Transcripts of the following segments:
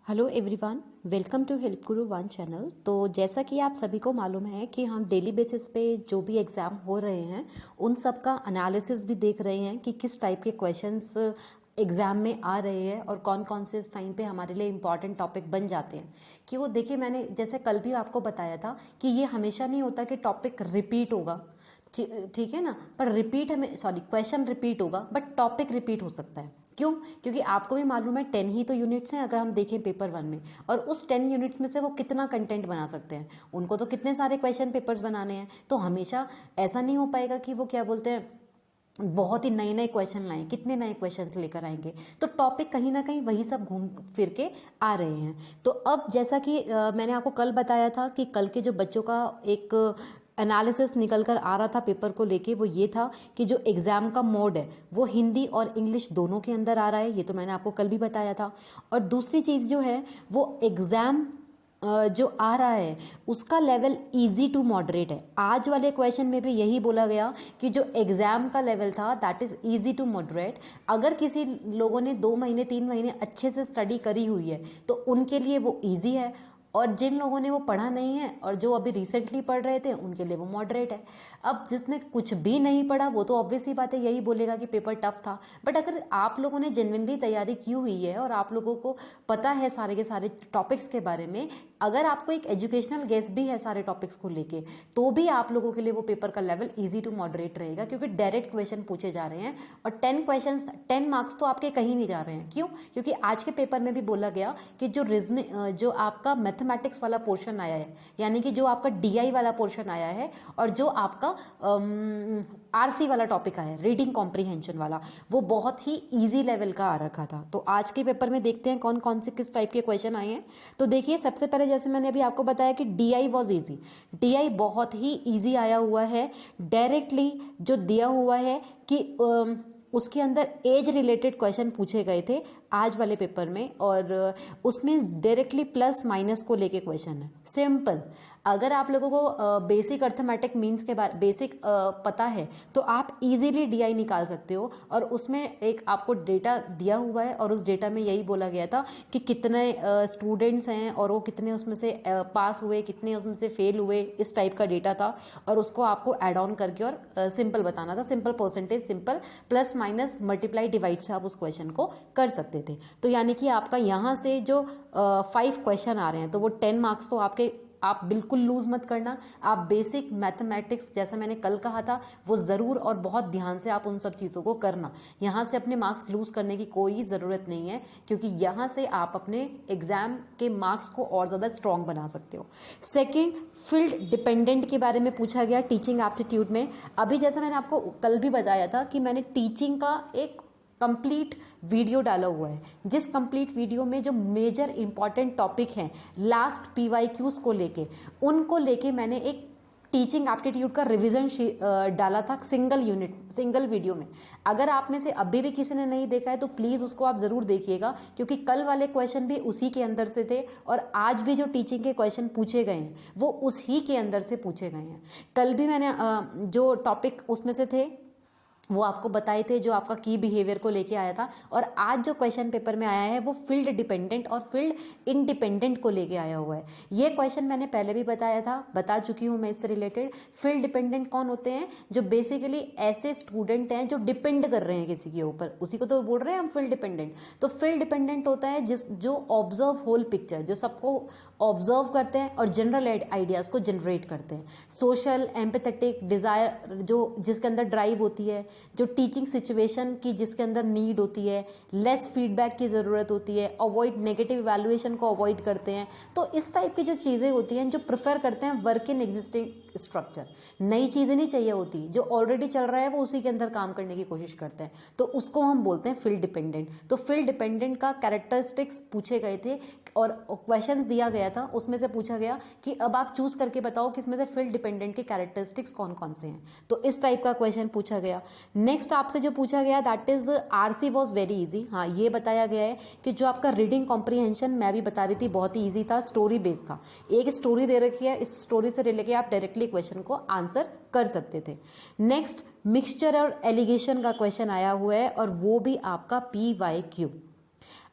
Hello everyone, welcome to help guru one channel. तो जैसा कि आप सभी को मालूम है कि हम डेली बेसिस पे जो भी एग्ज़ाम हो रहे हैं उन सब का एनालिसिस भी देख रहे हैं कि किस टाइप के क्वेश्चंस एग्ज़ाम में आ रहे हैं और कौन कौन से इस टाइम पे हमारे लिए इम्पॉर्टेंट टॉपिक बन जाते हैं। कि वो देखिए, मैंने जैसे कल भी आपको बताया था कि ये हमेशा नहीं होता कि टॉपिक रिपीट होगा, ठीक है ना। पर रिपीट हमें क्वेश्चन रिपीट होगा बट टॉपिक रिपीट हो सकता है। क्यों? क्योंकि आपको भी मालूम है 10 ही तो यूनिट्स हैं अगर हम देखें पेपर वन में, और उस 10 यूनिट्स में से वो कितना कंटेंट बना सकते हैं, उनको तो कितने सारे क्वेश्चन पेपर्स बनाने हैं। तो हमेशा ऐसा नहीं हो पाएगा कि वो क्या बोलते हैं बहुत ही नए नए क्वेश्चन लाएं। कितने नए क्वेश्चंस लेकर आएंगे? तो टॉपिक कहीं ना कहीं वही सब घूम फिर के आ रहे हैं। तो अब जैसा कि मैंने आपको कल बताया था कि कल के जो बच्चों का एक एनालिसिस निकल कर आ रहा था पेपर को लेके, वो ये था कि जो एग्ज़ाम का मोड है वो हिंदी और इंग्लिश दोनों के अंदर आ रहा है। ये तो मैंने आपको कल भी बताया था। और दूसरी चीज़ जो है वो एग्ज़ाम जो आ रहा है उसका लेवल इजी टू मॉडरेट है। आज वाले क्वेश्चन में भी यही बोला गया कि जो एग्ज़ाम का लेवल था that is easy to moderate. अगर किसी लोगों ने 2 महीने 3 महीने अच्छे से स्टडी करी हुई है तो उनके लिए वो इजी है, और जिन लोगों ने वो पढ़ा नहीं है और जो अभी रिसेंटली पढ़ रहे थे उनके लिए वो मॉडरेट है। अब जिसने कुछ भी नहीं पढ़ा वो तो ऑब्वियस ही बात है यही बोलेगा कि पेपर टफ था। बट अगर आप लोगों ने जेन्युइनली तैयारी की हुई है और आप लोगों को पता है सारे के सारे टॉपिक्स के बारे में, अगर आपको एक एजुकेशनल गेस भी है सारे टॉपिक्स को लेके, तो भी आप लोगों के लिए वो पेपर का लेवल इजी टू मॉडरेट रहेगा, क्योंकि डायरेक्ट क्वेश्चन पूछे जा रहे हैं और 10 मार्क्स तो आपके कहीं नहीं जा रहे हैं। क्यों? क्योंकि आज के पेपर में भी बोला गया कि जो आपका मैथमेटिक्स वाला पोर्शन आया है, यानी कि जो आपका डीआई वाला पोर्शन आया है और जो आपका आरसी वाला टॉपिक आया है, रीडिंग कॉम्प्रीहेंशन वाला, वो बहुत ही इजी लेवल का आ रखा था। तो आज के पेपर में देखते हैं कौन कौन से किस टाइप के क्वेश्चन आए हैं। तो देखिए, सबसे पहले जैसे मैंने अभी आपको बताया कि डीआई वॉज ईजी। डीआई बहुत ही ईजी आया हुआ है। डायरेक्टली जो दिया हुआ है कि उसके अंदर एज रिलेटेड क्वेश्चन पूछे गए थे आज वाले पेपर में, और उसमें डायरेक्टली प्लस माइनस को लेके क्वेश्चन है। सिंपल। अगर आप लोगों को बेसिक अर्थमेटिक मीन्स के बारे बेसिक पता है तो आप इजीली डीआई निकाल सकते हो। और उसमें एक आपको डेटा दिया हुआ है और उस डेटा में यही बोला गया था कि कितने स्टूडेंट्स हैं और वो कितने उसमें से पास हुए, कितने उसमें से फेल हुए, इस टाइप का डेटा था। और उसको आपको ऐड ऑन करके और सिंपल बताना था। Simple percentage, simple plus minus multiply divide से आप उस क्वेश्चन को कर सकते थे। तो यानी कि आपका यहाँ से जो 5 क्वेश्चन आ रहे हैं तो वो 10 मार्क्स तो आपके, आप बिल्कुल लूज मत करना। आप बेसिक मैथमेटिक्स जैसा मैंने कल कहा था वो ज़रूर और बहुत ध्यान से आप उन सब चीज़ों को करना। यहाँ से अपने मार्क्स लूज करने की कोई ज़रूरत नहीं है, क्योंकि यहाँ से आप अपने एग्जाम के मार्क्स को और ज़्यादा स्ट्रॉन्ग बना सकते हो। सेकेंड, फील्ड डिपेंडेंट के बारे में पूछा गया टीचिंग एप्टीट्यूड में। अभी जैसा मैंने आपको कल भी बताया था कि मैंने टीचिंग का एक कंप्लीट वीडियो डाला हुआ है, जिस कंप्लीट वीडियो में जो मेजर इंपॉर्टेंट टॉपिक हैं लास्ट पीवाईक्यूज को लेके, उनको लेके मैंने एक टीचिंग एप्टीट्यूड का रिवीजन डाला था सिंगल वीडियो में। अगर आप में से अभी भी किसी ने नहीं देखा है तो प्लीज़ उसको आप ज़रूर देखिएगा, क्योंकि कल वाले क्वेश्चन भी उसी के अंदर से थे और आज भी जो टीचिंग के क्वेश्चन पूछे गए हैं वो उसी के अंदर से पूछे गए हैं। कल भी मैंने जो टॉपिक उसमें से थे वो आपको बताए थे, जो आपका की बिहेवियर को लेके आया था। और आज जो क्वेश्चन पेपर में आया है वो फील्ड डिपेंडेंट और फील्ड इंडिपेंडेंट को लेके आया हुआ है। ये क्वेश्चन मैंने पहले भी बताया था, बता चुकी हूँ मैं इससे रिलेटेड। फील्ड डिपेंडेंट कौन होते हैं? जो बेसिकली ऐसे स्टूडेंट हैं जो डिपेंड कर रहे हैं किसी के ऊपर, उसी को तो बोल रहे हैं हम फील्ड डिपेंडेंट। तो फील्ड डिपेंडेंट होता है जो ऑब्जर्व होल पिक्चर, जो सबको ऑब्जर्व करते हैं और जनरल आइडियाज़ को जनरेट करते हैं। सोशल, एम्पैथेटिक, डिज़ायर, जो जिसके अंदर ड्राइव होती है, जो टीचिंग सिचुएशन की जिसके अंदर नीड होती है, लेस फीडबैक की ज़रूरत होती है, अवॉइड नेगेटिव इवैल्यूएशन को अवॉइड करते हैं। तो इस टाइप की जो चीज़ें होती हैं, जो प्रेफर करते हैं वर्क इन एग्जिस्टिंग स्ट्रक्चर, नई चीज़ें नहीं चाहिए होती, जो ऑलरेडी चल रहा है वो उसी के अंदर काम करने की कोशिश करते हैं, तो उसको हम बोलते हैं फील्ड डिपेंडेंट। तो फील्ड डिपेंडेंट का कैरेक्टरिस्टिक्स पूछे गए थे और क्वेश्चंस दिया गया था, उसमें से पूछा गया कि अब आप चूज करके बताओ कि इसमें से फील्ड डिपेंडेंट के कैरेक्टरिस्टिक्स कौन कौन से हैं। तो इस टाइप का क्वेश्चन पूछा गया। नेक्स्ट आपसे जो पूछा गया that is RC was very easy. हाँ, ये बताया गया है कि जो आपका रीडिंग कॉम्प्रीहेंशन मैं भी बता रही थी बहुत ही ईजी था, स्टोरी बेस्ड था। एक स्टोरी दे रखी है, इस स्टोरी से रिलेटेड आप डायरेक्टली क्वेश्चन को आंसर कर सकते थे। नेक्स्ट, मिक्सचर और एलिगेशन का क्वेश्चन आया हुआ है और वो भी आपका PYQ।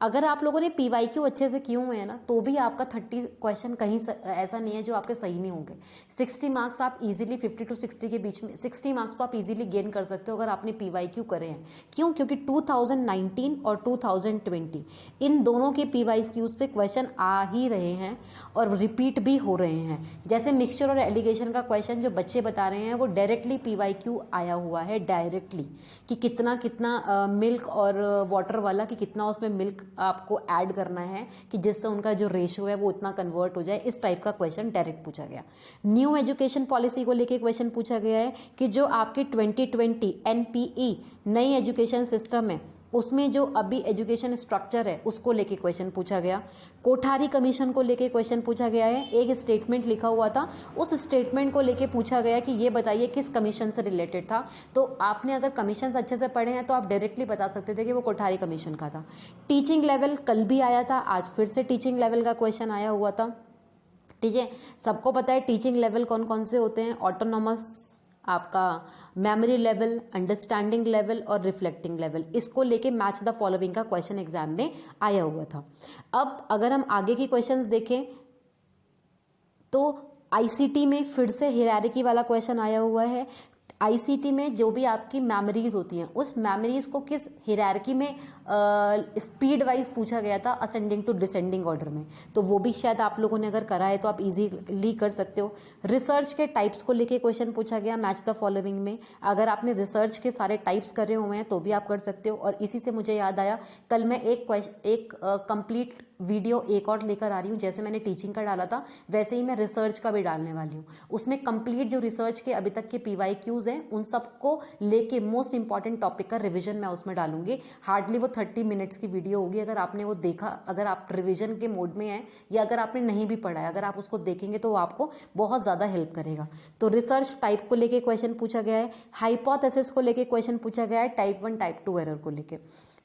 अगर आप लोगों ने पीवाईक्यू अच्छे से किए हुए हैं ना, तो भी आपका 30 क्वेश्चन कहीं ऐसा नहीं है जो आपके सही नहीं होंगे। 60 मार्क्स आप इजीली 50 टू 60 के बीच में, 60 मार्क्स तो आप इजीली गेन कर सकते हो अगर आपने पीवाईक्यू करे हैं। क्यों? क्योंकि 2019 और 2020 इन दोनों के पीवाईक्यू से क्वेश्चन आ ही रहे हैं और रिपीट भी हो रहे हैं। जैसे मिक्सचर और एलिगेशन का क्वेश्चन जो बच्चे बता रहे हैं वो डायरेक्टली पीवाईक्यू आया हुआ है, डायरेक्टली, कि कितना कितना मिल्क और वाटर वाला, कि कितना उसमें मिल्क आपको ऐड करना है कि जिससे उनका जो रेशियो है वो उतना कन्वर्ट हो जाए। इस टाइप का क्वेश्चन डायरेक्ट पूछा गया। न्यू एजुकेशन पॉलिसी को लेके क्वेश्चन पूछा गया है कि जो आपकी 2020 एनपीई नई एजुकेशन सिस्टम है उसमें जो अभी एजुकेशन स्ट्रक्चर है उसको लेके क्वेश्चन पूछा गया। कोठारी कमीशन को लेके क्वेश्चन पूछा गया है। एक स्टेटमेंट लिखा हुआ था, उस स्टेटमेंट को लेके पूछा गया कि ये बताइए किस कमीशन से रिलेटेड था। तो आपने अगर कमीशन अच्छे से पढ़े हैं तो आप डायरेक्टली बता सकते थे कि वो कोठारी कमीशन का था। टीचिंग लेवल कल भी आया था, आज फिर से टीचिंग लेवल का क्वेश्चन आया हुआ था। ठीक है, सबको पता है टीचिंग लेवल कौन कौन से होते हैं। ऑटोनॉमस, आपका मेमोरी लेवल, अंडरस्टैंडिंग लेवल और रिफ्लेक्टिंग लेवल। इसको लेके मैच द फॉलोइंग का क्वेश्चन एग्जाम में आया हुआ था। अब अगर हम आगे की क्वेश्चंस देखें तो आईसीटी में फिर से हायरार्की वाला क्वेश्चन आया हुआ है। आईसीटी में जो भी आपकी मेमोरीज होती हैं उस मेमोरीज को किस हायरार्की में स्पीड वाइज पूछा गया था, असेंडिंग टू डिसेंडिंग ऑर्डर में। तो वो भी शायद आप लोगों ने अगर करा है तो आप इजीली कर सकते हो। रिसर्च के टाइप्स को लेके क्वेश्चन पूछा गया मैच द फॉलोइंग में। अगर आपने रिसर्च के सारे टाइप्स करे हुए हैं तो भी आप कर सकते हो। और इसी से मुझे याद आया, कल मैं एक कंप्लीट वीडियो एक और लेकर आ रही हूँ। जैसे मैंने टीचिंग का डाला था वैसे ही मैं रिसर्च का भी डालने वाली हूँ। उसमें कंप्लीट जो रिसर्च के अभी तक के पीवाईक्यूज हैं उन सबको लेके मोस्ट इंपॉर्टेंट टॉपिक का रिवीजन मैं उसमें डालूंगी। हार्डली वो 30 मिनट्स की वीडियो होगी। अगर आपने वो देखा, अगर आप रिवीजन के मोड में हैं या अगर आपने नहीं भी पढ़ा है, अगर आप उसको देखेंगे तो वो आपको बहुत ज़्यादा हेल्प करेगा। तो रिसर्च टाइप को लेके क्वेश्चन पूछा गया है। हाइपोथेसिस को लेके क्वेश्चन पूछा गया है। टाइप 1 टाइप 2 एरर को लेके।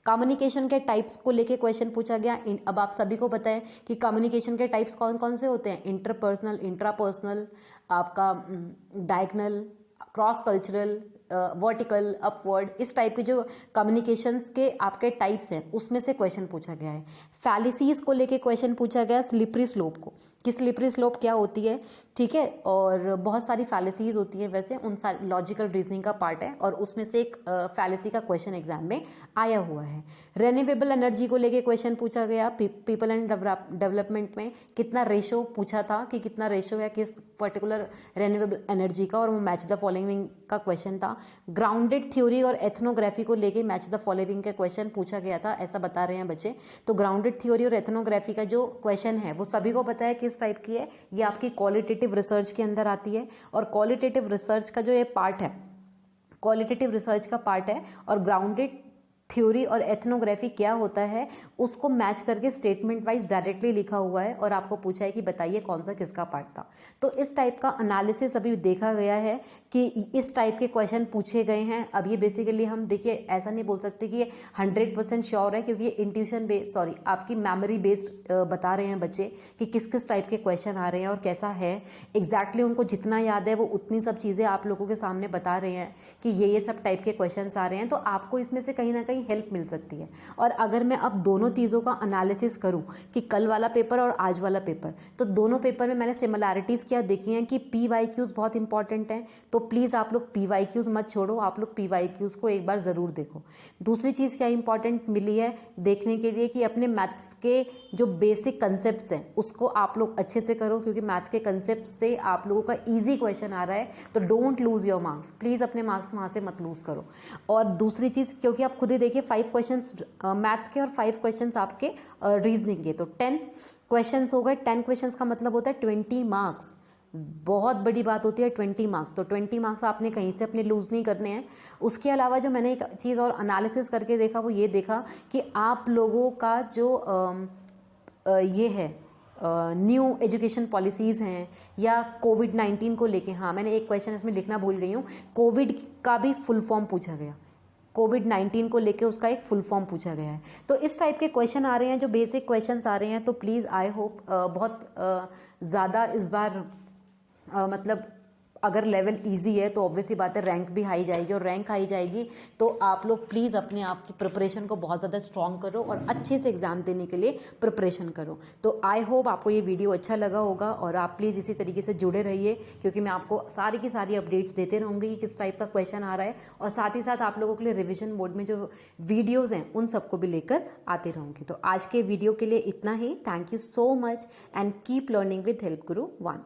कम्युनिकेशन के टाइप्स को लेके क्वेश्चन पूछा गया। अब आप सभी को पता है कि कम्युनिकेशन के टाइप्स कौन कौन से होते हैं। इंटरपर्सनल, इंट्रापर्सनल, आपका diagonal, cross cultural, vertical, upward. इस टाइप के जो कम्युनिकेशंस के आपके टाइप्स हैं उसमें से क्वेश्चन पूछा गया है। फैलिसीज को लेके क्वेश्चन पूछा गया। स्लिपरी स्लोप को, कि स्लिपरी स्लोप क्या होती है, ठीक है। और बहुत सारी फैलिसीज होती है, वैसे उन सारी लॉजिकल रीजनिंग का पार्ट है और उसमें से एक फैलिसी का क्वेश्चन एग्जाम में आया हुआ है। रिन्यूएबल एनर्जी को लेके क्वेश्चन पूछा गया। पीपल एंड डेवलपमेंट में कितना रेशो पूछा था, कि कितना रेशो है किस पर्टिकुलर रिन्यूएबल एनर्जी का, और वो मैच द फॉलोइंग का क्वेश्चन था। ग्राउंडेड थ्योरी और एथनोग्राफी को लेके मैच द फॉलोइंग का क्वेश्चन पूछा गया था, ऐसा बता रहे हैं बच्चे। तो ग्राउंडेड थ्योरी और एथनोग्राफी का जो क्वेश्चन है वो सभी को पता है किस टाइप की है। ये आपकी क्वालिटेटिव रिसर्च के अंदर आती है। और क्वालिटेटिव रिसर्च का जो ये पार्ट है, क्वालिटेटिव रिसर्च का पार्ट है। और ग्राउंडेड थ्योरी और एथनोग्राफी क्या होता है उसको मैच करके स्टेटमेंट वाइज डायरेक्टली लिखा हुआ है और आपको पूछा है कि बताइए कौन सा किसका पार्ट था। तो इस टाइप का एनालिसिस अभी देखा गया है कि इस टाइप के क्वेश्चन पूछे गए हैं। अब ये बेसिकली हम देखिए ऐसा नहीं बोल सकते कि ये 100% श्योर है, क्योंकि ये इंट्यूशन बेस्ड, सॉरी आपकी मेमोरी बेस्ड बता रहे हैं बच्चे कि किस किस टाइप के क्वेश्चन आ रहे हैं और कैसा है। एग्जैक्टली उनको जितना याद है वो उतनी सब चीज़ें आप लोगों के सामने बता रहे हैं कि ये सब टाइप के क्वेश्चन आ रहे हैं। तो आपको इसमें से कहीं ना कहीं हेल्प मिल सकती है। और अगर मैं अब दोनों चीज़ों का एनालिसिस करूं कि कल वाला पेपर और आज वाला पेपर, तो दोनों पेपर में मैंने सिमिलैरिटीज़ क्या देखी हैं कि पीवाईक्यूज़ बहुत इंपॉर्टेंट हैं। तो प्लीज़ आप लोग पीवाईक्यूज़ मत छोड़ो, आप लोग पीवाईक्यूज़ को एक बार ज़रूर देखो। दूसरी चीज़ क्या इंपॉर्टेंट मिली है देखने के लिए कि अपने मैथ्स के जो बेसिक कंसेप्ट हैं उसको आप लोग अच्छे से करो, क्योंकि मैथ्स के कंसेप्ट से आप लोगों का ईजी क्वेश्चन आ रहा है। तो don't lose your marks, please अपने मार्क्स वहाँ से मत लूज़ करो। और दूसरी चीज़, क्योंकि आप खुद ही देखिए 5 क्वेश्चंस मैथ्स के और 5 क्वेश्चंस आपके रीजनिंग के, तो 10 क्वेश्चंस हो गए। 10 क्वेश्चंस का मतलब होता है 20 मार्क्स। बहुत बड़ी बात होती है 20 मार्क्स। तो 20 मार्क्स आपने कहीं से अपने लूज़ नहीं करने हैं। उसके अलावा जो मैंने एक चीज़ और एनालिसिस करके देखा वो ये देखा कि आप लोगों का जो ये है न्यू एजुकेशन पॉलिसीज़ हैं या कोविड-19 को लेके, हाँ मैंने एक क्वेश्चन इसमें लिखना भूल गई हूँ, कोविड का भी फुल फॉर्म पूछा गया। कोविड-19 को लेके उसका एक फुल फॉर्म पूछा गया है। तो इस टाइप के क्वेश्चन आ रहे हैं, जो बेसिक क्वेश्चंस आ रहे हैं। तो प्लीज़ आई होप बहुत ज़्यादा इस बार मतलब अगर लेवल इजी है तो ऑब्वियसली बात है रैंक भी हाई जाएगी, और रैंक हाई जाएगी तो आप लोग प्लीज़ अपने आप की प्रिपरेशन को बहुत ज़्यादा स्ट्रॉन्ग करो और अच्छे से एग्ज़ाम देने के लिए प्रिपरेशन करो। तो आई होप आपको ये वीडियो अच्छा लगा होगा, और आप प्लीज़ इसी तरीके से जुड़े रहिए, क्योंकि मैं आपको सारी की सारी अपडेट्स देते रहूँगी कि किस टाइप का क्वेश्चन आ रहा है, और साथ ही साथ आप लोगों के लिए रिविजन मोड में जो वीडियोज़ हैं उन सबको भी लेकर आते रहूँगी। तो आज के वीडियो के लिए इतना ही। Thank you so much and keep learning with help guru 1।